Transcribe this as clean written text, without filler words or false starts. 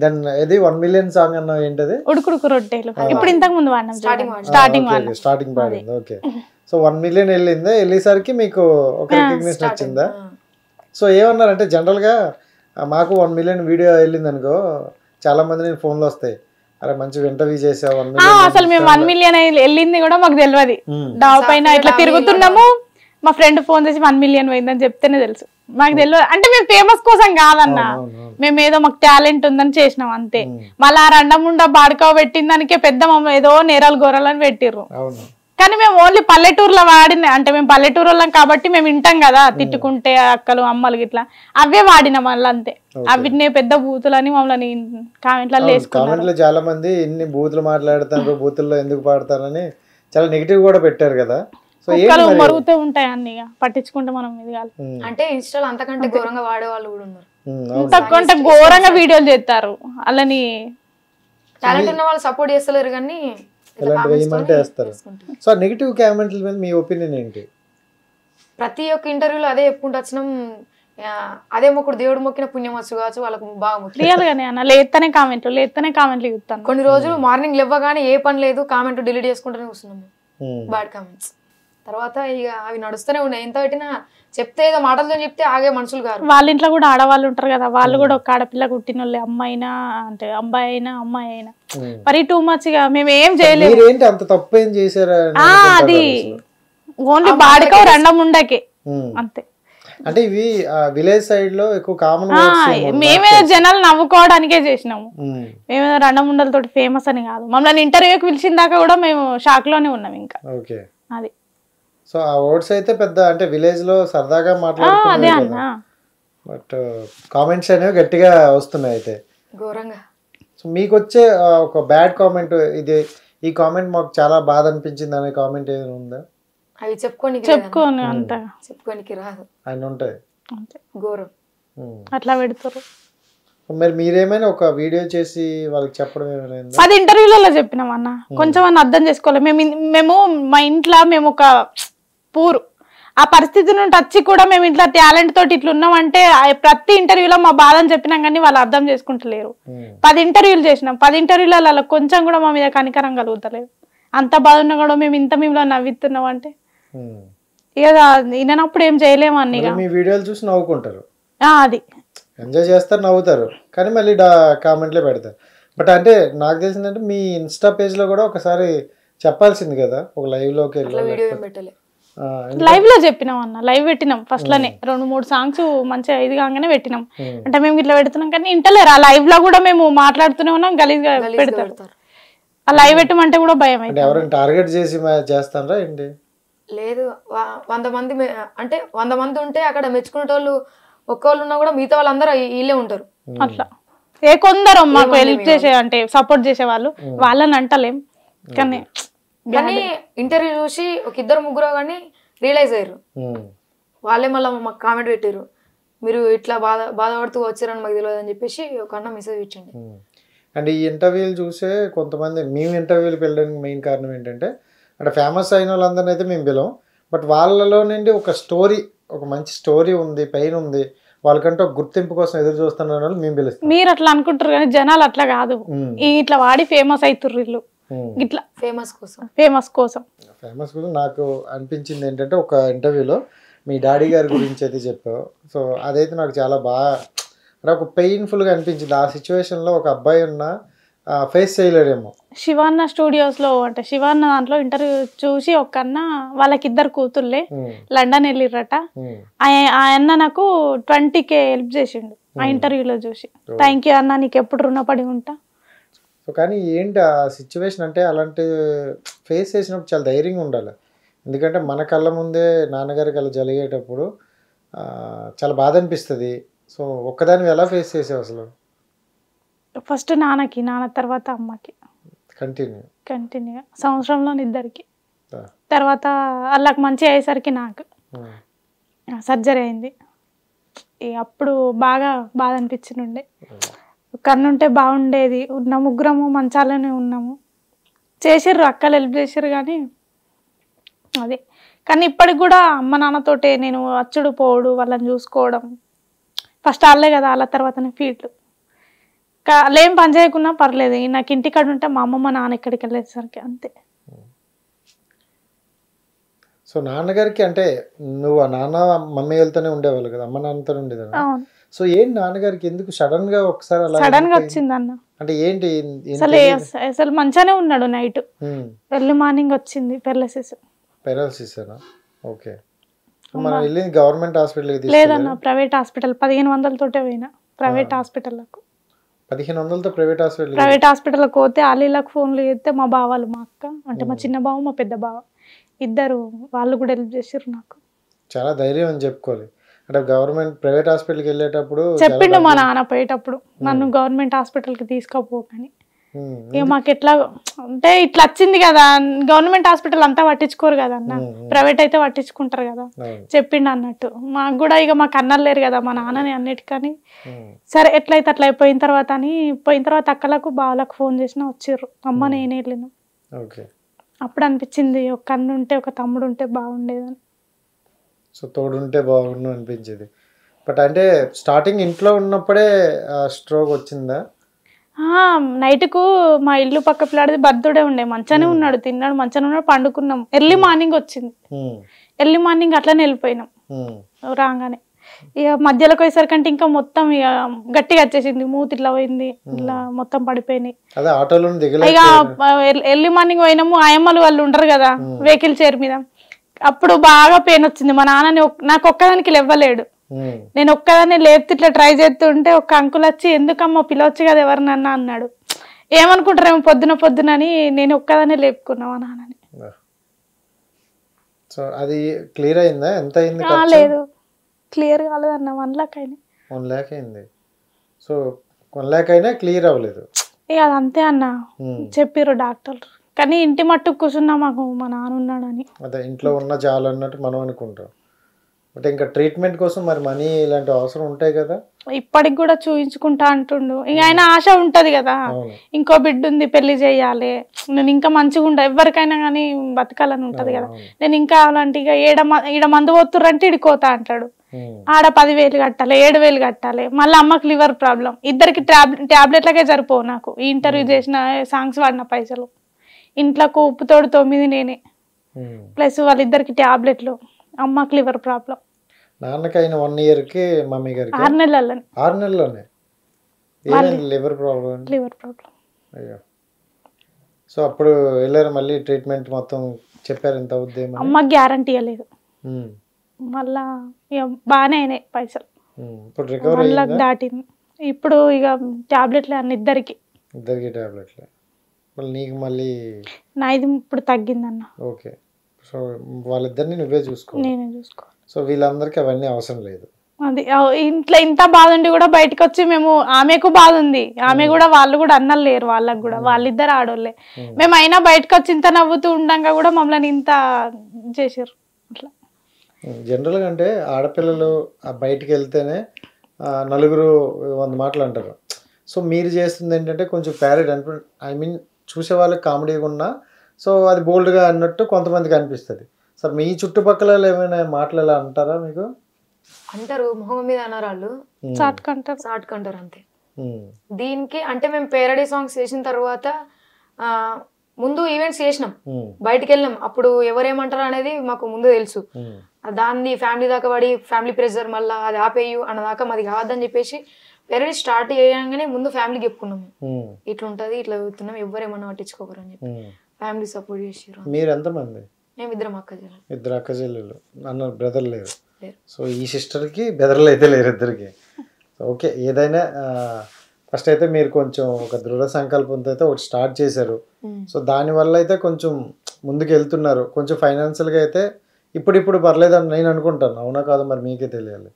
Then ఇది 1 million song అన్న ఏంటది ఉడుకుడుకు రొట్టెలు ఇప్పుడు ఇంతకు ముందు వాడినాం స్టార్టింగ్ పాడింది ఓకే సో 1 మిలియన్ వెళ్ళిందా వెళ్ళేసరికి మీకు ఒక రికగ్నిషన్ వచ్చిందా సో ఏమన్నారంటే జనరల్ గా మాకు 1 మిలియన్ వీడియో వెళ్ళింది అనుకో చాలా మంది నేను ఫోన్లో వస్తాయి అరే మంచి ఇంటర్వ్యూ చేసావు 1 మిలియన్ అసలు మేము 1 మిలియన్ వెళ్ళింది కూడా మాకు తెలియదు డాబా పైన ఇట్లా తిరుగుతున్నాము మా ఫ్రెండ్ ఫోన్ చేసి 1 మిలియన్ పోయిందని చెప్తేనే తెలుసు మాకు తెలియదు అంటే మేము ఫేమస్ కోసం కాదన్నా మేము ఏదో మాకు టాలెంట్ ఉందని చేసినాం అంతే మళ్ళీ ఆ రండముండ బాడుకో పెట్టిన దానికే పెద్ద మమ్మ ఏదో నేరాలు గోరాలని పెట్టిర్రు కానీ మేము ఓన్లీ పల్లెటూరులో వాడిన అంటే మేము పల్లెటూరు వాళ్ళం కాబట్టి మేము వింటాం కదా తిట్టుకుంటే అక్కలు అమ్మలు గిట్లా అవే వాడినాం మళ్ళీ అంతే అవిటినే పెద్ద బూతులని మమ్మల్ని కామెంట్లలో వేసుకున్నారు చాలా మంది ఇన్ని బూతులు మాట్లాడుతారు బూతుల్లో ఎందుకు పాడతారని చాలా నెగిటివ్ కూడా పెట్టారు కదా మరుగుతూ ఉంటాయి అన్ని పట్టించుకుంటే మనం ఇది కాదు అంటే ఇన్స్టాల్ అంతకంటే ఘోరంగా వాడే వాళ్ళు కూడా ఉన్నారు అంతకంటే ఘోరంగా వీడియోలు చేస్తారు అలాని టాలెంట్ ఉన్న వాళ్ళు సపోర్ట్ చేస్తలేరు కానీ సో నెగిటివ్ కామెంట్ల మీద మీ ఒపీనియన్ ఏంటి ప్రతి ఒక్క ఇంటర్వ్యూలో అదే చెప్పుకుంటూ వచ్చినాం అదే మొక్కుడు దేవుడు మొక్కిన పుణ్యం వచ్చు కావచ్చు వాళ్ళకు బాగా రియల్ గానే అన్న లేతనే కామెంట్లు చూస్తాను కొన్ని రోజులు మార్నింగ్ లేవగానే ఏ పని లేదు కామెంట్ డిలీట్ చేసుకుంటూనే వస్తున్నాము బ్యాడ్ కామెంట్స్ తర్వాత ఇక అవి నడుస్తూనే ఉన్నాయి ఎంత పెట్టినా చెప్తే ఏదో మాటలతో చెప్తే ఆగే మనుషులు కాదు వాళ్ళ ఇంట్లో కూడా ఆడవాళ్ళు ఉంటారు కదా వాళ్ళు కూడా ఒక ఆడపిల్ల కుట్టిన వాళ్ళే అమ్మాయినా అంటే అబ్బాయి అయినా అమ్మాయి అయినా మరి టూ మచ్ గా మేము ఏం చేయలేదు అది ఓన్లీ బాడికో రెండముండకే అంతే అంటే ఇవి విలేజ్ సైడ్ లో ఎక్కువ కామన్ మేమేదో జనాలు నవ్వుకోవడానికే చేసినాము మేమేదో రెండముండలతో ఫేమస్ అని కాదు మమ్మల్ని ఇంటర్వ్యూకి పిలిచిన దాకా కూడా మేము షాక్ లోనే ఉన్నాం ఇంకా అది సో ఆ వర్డ్స్ అయితే పెద్ద అంటే విలేజ్ లో సరదాగా మాట్లాడుతున్నారు బట్ కామెంట్స్ అనేవి గట్టిగా వస్తున్నాయి అయితే ఘోరంగా సో మీకు వచ్చే ఒక బ్యాడ్ కామెంట్ ఇది ఈ కామెంట్ మాకు చాలా బాధ అనిపించింది అనే కామెంట్ ఏదైనా ఉందా అవి చెప్పుకోనికి రాదు ఆయన ఉంటాయి ఘోరం అట్లా పెడతారు మరి మీరేమైనా ఒక వీడియో చేసి వాళ్ళకి చెప్పడం ఏమైనా అది ఇంటర్వ్యూలలో చెప్పినాం అన్న కొంచెం అన్న అర్థం చేసుకోవాలి మేము మా ఇంట్లో మేము ఒక పూర్ ఆ పరిస్థితి నుండి వచ్చి కూడా మేము ఇట్లా టాలెంట్ తోటి ఇట్లా ఉన్నామంటే ప్రతి ఇంటర్వ్యూలో మా బాధని చెప్పినాం కానీ వాళ్ళు అర్థం చేసుకుంటలేరు 10 ఇంటర్వ్యూలు చేసినాం 10 ఇంటర్వ్యూలలో కొంచెం కూడా మా మీద కనికరం కలుగుతలేదు అంత బాధ ఉన్నా కూడా మేము ఇంత మేము నవ్విస్తున్నాం అంటే ఇక వినప్పుడు ఏం చేయలేము అన్ని మీ వీడియోలు చూసి నవ్వుకుంటారు అది ఎంజాయ్ చేస్తారు నవ్వుతారు కానీ మళ్ళీ కామెంట్లే పెడతారు బట్ అంటే నాకు తెలిసిందంటే మీ ఇన్స్టా పేజ్ లో కూడా ఒకసారి చెప్పాల్సింది కదా ఒక లైవ్ లోకి లైవ్ లో చెప్పినాం అన్న లైవ్ పెట్టినాం ఫస్ట్ లోనే 2-3 సాంగ్స్ మంచిగా ఇది కాగానే పెట్టినాం అంటే మేము ఇట్లా పెడుతున్నాం కానీ ఇంటలేరు ఆ లైవ్ లో కూడా మేము మాట్లాడుతూనే ఉన్నాం గలీజ్గా పెడతారు ఆ లైవ్ పెట్టమంటే కూడా భయం అయితే ఎవరైనా టార్గెట్ చేసి చేస్తారా ఏంటి లేదు 100 మంది అంటే 100 మంది ఉంటే అక్కడ మెచ్చుకునేటోళ్ళు ఒక్కళ్ళు ఉన్నా కూడా మిగతా వాళ్ళందరూ వీళ్ళే ఉంటారు అట్లా కొందరు మాకు హెల్ప్ చేసే అంటే సపోర్ట్ చేసే వాళ్ళు వాళ్ళని అంటలేం కానీ ఇంటర్వ్యూ చూసి ఒక 2-3 కానీ రియలైజ్ అయ్యారు వాళ్ళే మళ్ళీ మాకు కామెంట్ పెట్టారు మీరు ఇట్లా బాధపడుతూ వచ్చారని మాకు తెలియదు అని చెప్పేసి ఒక అన్న మెసేజ్ ఇచ్చండి అండ్ ఈ ఇంటర్వ్యూలు చూసే కొంతమంది మేము ఇంటర్వ్యూలు వెళ్ళడానికి మెయిన్ కారణం ఏంటంటే అంటే ఫేమస్ అయిన వాళ్ళందరినీ అయితే మేము పిలవం బట్ వాళ్ళలో నుండి ఒక స్టోరీ ఒక మంచి స్టోరీ ఉంది పెయిన్ ఉంది వాళ్ళకంటే ఒక గుర్తింపు కోసం ఎదురు చూస్తున్న వాళ్ళు మేము పిలుస్తాం మీరు అట్లా అనుకుంటారు కానీ జనాలు అట్లా కాదు ఇట్లా వాడి ఫేమస్ అవుతుర్రు వీళ్ళు ఇట్లా ఫేమస్ కోసం నాకు అనిపించింది ఏంటంటే ఒక ఇంటర్వ్యూలో మీ డాడీ గారి గురించి అయితే చెప్పావు సో అదైతే నాకు చాలా బాగా నాకు పెయిన్ఫుల్గా అనిపించింది ఆ సిచ్యువేషన్లో ఒక అబ్బాయి ఉన్న ఫేస్ చేయలేడేమో శివాన్న స్టూడియోస్లో అంటే శివాన్న దాంట్లో ఇంటర్వ్యూ చూసి ఒక అన్న వాళ్ళకి 2 కూతుర్లే లండన్ వెళ్ళిర్రట ఆ అన్న నాకు 20K హెల్ప్ చేసిండు ఆ ఇంటర్వ్యూలో చూసి థ్యాంక్ యూ అన్న నీకు ఎప్పుడు రుణపడి ఉంటా సో కానీ ఏంటి ఆ సిచ్యువేషన్ అంటే అలాంటి ఫేస్ చేసినప్పుడు చాలా ధైర్యంగా ఉండాలి ఎందుకంటే మన కళ్ళ ముందే నాన్నగారికి అలా జరిగేటప్పుడు చాలా బాధ అనిపిస్తుంది సో ఒక్కదాన్ని ఎలా ఫేస్ చేసావు అసలు ఫస్ట్ నాన్న తర్వాత అమ్మకి కంటిన్యూగా సంవత్సరంలో 2 తర్వాత వాళ్ళకి మంచి అయ్యేసరికి నాకు సర్జరీ అయింది అప్పుడు బాగా బాధ అనిపించిండే కన్నుంటే బాగుండేది ఉన్న 3 మంచాలనే ఉన్నాము చేసిర్రు అక్కలు హెల్ప్ చేసిర్రు కానీ అదే కానీ ఇప్పటికి కూడా అమ్మ నాన్నతోటే నేను అచ్చుడు పోవడు వాళ్ళని చూసుకోవడం ఫస్ట్ వాళ్ళే కదా వాళ్ళ తర్వాతనే ఫీల్డ్ ఏం పని చేయకున్నా పర్లేదు, నాకు ఇంటికాడ ఉంటే మా అమ్మ మా నాన్న ఎక్కడికి వెళ్ళేసరికి అంతే. సో నాన్నగారికి అంటే నువ్వు ఆ నాన్న మమ్మీ వెళ్తూనే ఉండేవాళ్ళు కదా, అమ్మ నాన్నతో ఉండేదా? అవును. సో ఏంటి నాన్నగారికి ఎందుకు సడన్ గా ఒకసారి అలా సడన్ గా వచ్చింది అన్న. అంటే ఏంటి అసలు మంచిగానే ఉన్నాడు, నైట్ ఎర్లీ మార్నింగ్ వచ్చింది పెరాలసిస్. ఓకే. మనం వెళ్ళింది గవర్నమెంట్ హాస్పిటల్? లేదన్న, ప్రైవేట్ హాస్పిటల్. 1500 తోటే పోయినా ప్రైవేట్ హాస్పిటల్లకు. 1500తో ప్రైవేట్ హాస్పిటల్కి పోతే ఆలీలకు ఫోన్లు చేస్తే మా బావాలు, మా అక్క అంటే మా చిన్న బావ మా పెద్ద బావ ఇద్దరు, వాళ్ళు కూడా హెల్ప్ చేసారు నాకు. చాలా ధైర్యం అని చెప్పుకోవాలి. అంటే గవర్నమెంట్ ప్రైవేట్ హాస్పిటల్కి వెళ్ళేటప్పుడు చెప్పిండు మా నాన్న పోయేటప్పుడు, నన్ను గవర్నమెంట్ హాస్పిటల్కి తీసుకోపోకని. ఇక మాకు ఎట్లా అంటే ఇట్లా వచ్చింది కదా, గవర్నమెంట్ హాస్పిటల్ అంతా పట్టించుకోరు కదా అన్న, ప్రైవేట్ అయితే పట్టించుకుంటారు కదా. చెప్పిండు అన్నట్టు మాకు కూడా. ఇక మాకు అన్నలు లేరు కదా మా నాన్నని అన్నిటికని. సరే ఎట్లయితే అట్లా అయిపోయిన తర్వాత అక్కలకు బావలకు ఫోన్ చేసినా వచ్చిర్రు. అమ్మ నేనే వెళ్ళిన. అప్పుడు అనిపించింది ఒక అన్న ఉంటే ఒక తమ్ముడు ఉంటే బాగుండేదని. సో తోడుంటే బాగుండు అనిపించేది. బట్ అంటే స్టార్టింగ్ ఇంట్లో ఉన్నప్పుడే స్ట్రోక్ వచ్చిందా? నైట్కు మా ఇల్లు పక్క పిల్లాడిది బర్త్డే ఉండే, మంచానే ఉన్నాడు, తిన్నాడు, మంచానే ఉన్నాడు, పండుకున్నాం. ఎర్లీ మార్నింగ్ వచ్చింది. ఎర్లీ మార్నింగ్ అట్లనే వెళ్ళిపోయినాం. రాగానే ఇక మధ్యలోకి పోయేసరికంటే ఇంకా మొత్తం ఇక గట్టిగా వచ్చేసింది, మూతి ఇట్లా పోయింది, ఇట్లా మొత్తం పడిపోయినాయి. ఇక ఎర్లీ మార్నింగ్ పోయినాము, ఆయమ్మలు వాళ్ళు ఉండరు కదా వెహికల్ చైర్ మీద. అప్పుడు బాగా పెయిన్ వచ్చింది. మా నాన్న నాకు ఒక్కదానికి లేవ్వలేడు, నేను ఒక్కదాన్ని లేపితే ఇట్లా ట్రై చేస్తుంటే ఒక అంకుల్ వచ్చి ఎందుకమ్మా పిలవచ్చు కదా ఎవరినన్నా అన్నాడు. ఏమనుకుంటారేమో పొద్దునని నేను ఒక్కదాన్ని లేపుకున్నా మా నాన్నని. అది క్లియర్ అయిందా? ఎంత అయింది? లేదు, క్లియర్ కాలేదన్న. 1 lakh అయింది. 1 lakh అయింది. సో 1 lakh అయినా క్లియర్ అవ్వలేదు. ఇక అదంతే అన్న చెప్పారు డాక్టర్. కానీ ఇంటి మట్టుకు కూర్చున్నా మాకు మా నాన్న ఉన్నాడని. అదే ఇంట్లో ఉన్న చాలు అన్నట్టు మనం అనుకుంటాం. బట్ ఇంకా ట్రీట్మెంట్ కోసం మరి మనీ ఇలాంటి అవసరం ఉంటాయి కదా. ఇప్పటికి కూడా చూయించుకుంటా అంటుండు. ఇక ఆయన ఆశ ఉంటది కదా, ఇంకో బిడ్డ ఉంది, పెళ్లి చేయాలి, నేను ఇంకా మంచిగా ఉండ, ఎవరికైనా కానీ బతకాలని ఉంటది కదా. నేను ఇంకా అలాంటి ఈడ మందు పోతుర్రంటే ఇడికోతా అంటాడు. ఆడ 10,000 కట్టాలి, 7,000 కట్టాలి. మళ్ళీ అమ్మకి లివర్ ప్రాబ్లం, ఇద్దరికి టాబ్లెట్లకే సరిపోవు నాకు. ఈ ఇంటర్వ్యూ చేసిన సాంగ్స్ వాడిన పైసలు, ఇంట్లోకి ఉప్పుతోడు 9 నేనే, ప్లస్ వాళ్ళిద్దరికి టాబ్లెట్లు, అమ్మకి లివర్ ప్రాబ్లం. నాన్నకైన 1 yearకి మమ్మీ గారికి 6 నెలల్లోనే. 6 నెలల్లోనే లివర్ ప్రాబ్లం. అయ్యో. సో అప్పుడు వెళ్ళారు మళ్ళీ ట్రీట్మెంట్ మొత్తం చెప్పారు ఎంత అవుద్ది? అమ్మకి గ్యారంటీ ఇవ్వలేదు. మళ్ళా ఇక బాగానే అయినాయి పైసలు. ఇప్పుడు రికవరీ 1 lakh దాటింది. ఇప్పుడు ఇక టాబ్లెట్లే అన్న ఇద్దరికి టాబ్లెట్లే. మళ్ళీ నీకు మళ్ళీ నాది ఇప్పుడు తగ్గిందన్న. ఓకే. సో వాళ్ళిద్దరిని నువ్వే చూసుకోవాలి. నేనే చూసుకోవాలి. సో వీళ్ళందరికీ అవన్నీ అవసరం లేదు. అది ఇంట్లో ఇంత బాధ ఉండి కూడా బయటకు వచ్చి మేము, ఆమెకు బాధ ఉంది, ఆమె కూడా, వాళ్ళు కూడా అన్నలు లేరు వాళ్ళకు కూడా, వాళ్ళిద్దరు ఆడోళ్ళే. మేము అయినా బయటకు వచ్చి ఇంత నవ్వుతూ ఉండంగా కూడా మమ్మల్ని ఇంత చేసారు. అట్లా జనరల్గా అంటే ఆడపిల్లలు బయటికి వెళ్తేనే నలుగురు 100 మాటలు అంటారు. సో మీరు చేస్తుంది ఏంటంటే కొంచెం ప్యారెడ్ చూసే వాళ్ళకి కామెడీగా ఉన్నా, సో అది బోల్డ్గా అన్నట్టు కొంతమందికి అనిపిస్తుంది. సార్ మీ చుట్టుపక్కల ఏమైనా మాటలు ఎలా అంటారా? మీకు అంటారు, మొహం మీద అన్నారు వాళ్ళు, సాట్కంటారు అంతే. దీనికి అంటే మేము పేరడీ సాంగ్స్ చేసిన తర్వాత ముందు ఈవెంట్స్ చేసినాం, బయటకు వెళ్ళినాం. అప్పుడు ఎవరేమంటారు అనేది మాకు ముందు తెలుసు. దాన్ని ఫ్యామిలీ దాకా పడి ఫ్యామిలీ ప్రెషర్, మళ్ళీ అది ఆపేయు అన్నదాకా మాది కావద్దని చెప్పేసి పేరడీ స్టార్ట్ చేయగానే ముందు ఫ్యామిలీకి చెప్పుకున్నాము, ఇట్లా ఉంటుంది, ఇట్లా చదువుతున్నాం, ఎవరేమన్నా పట్టించుకోకరు అని చెప్పి ఫ్యామిలీ సపోర్ట్ చేసారు. మీరు ఎంతమంది? మేము 2 అక్కచెల్లెలు. 2 అక్కచెల్లెలు. అన్న బ్రదర్ లేరు. సో ఈ సిస్టర్కి బ్రదర్లు అయితే లేరు ఇద్దరికి. ఓకే. ఏదైనా ఫస్ట్ అయితే మీరు కొంచెం ఒక దృఢ సంకల్పంతో అయితే ఒకటి స్టార్ట్ చేశారు. సో దానివల్ల అయితే కొంచెం ముందుకు వెళ్తున్నారు. కొంచెం ఫైనాన్షియల్గా అయితే ఇప్పుడు పర్లేదని నేను అనుకుంటాను. అవునా కాదు మరి మీకే తెలియాలి.